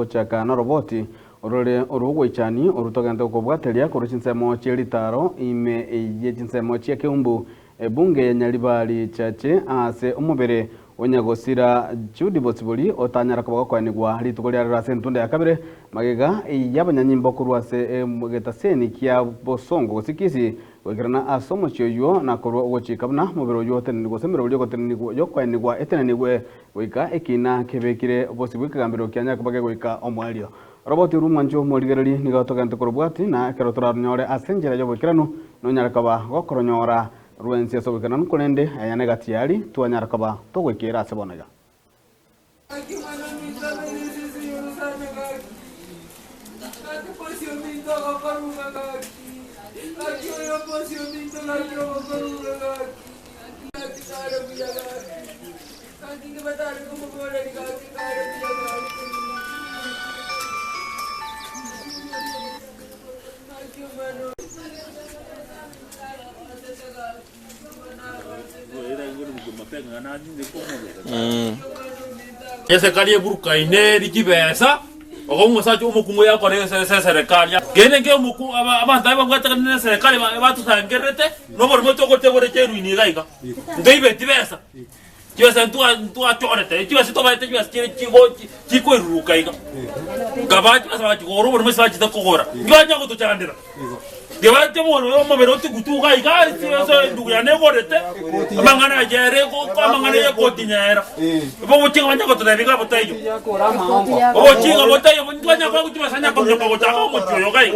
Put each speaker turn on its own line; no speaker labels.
guchaka na roboti orore orugwa ichani orutogenda kubwateria kuruchinsemo chiritaro ime yechinsemo chia kiumbu bunge ya Nyaribari chache ase umubere onyagosira Judy Bosibuli otanyara kubaga kwanigwa ritugoria rase ntunde ya kabere magega yabanyanyimbo kurwase mugetaseni kia bosongo gosikisi wekirana asomo chyoyo na korwa ugochikabna mubero yote ni gosemero lyo goteni yo kwanigwa etene gwe wika ekina kebekire Bosibuli kagambiro kyanya kubage wika omwalio roboti rumanjo morigereri nigotogante korobwati na kerotora nyore asenjera yo bokiranu no nyarakaba gokoronyora ruensi asobekana nukonende ayane gatiari tuanyarakaba togwekera asebonega
serikali eburuka ine rikibesa ogongo sacho umukungu ya kore serikali gene nge umuku abantu abangwata ne serikali batutangerete no bor moto ko tegore cheru ini gaiga ngeibe tibesa kibesa ntu atorete kibesa to baite kibesa chiko iruka iga gabaji basa goro bor mesa chita kogora nganya ko tuchandira debate mono mobero tugutuga igari tiso ndugu ya negorete amangana jere ko amangana ye kotinyera bo chinga banya ko tudabiga botayo bo chinga botayo nganya ko kutibasanya ko ko taka ko choyo gai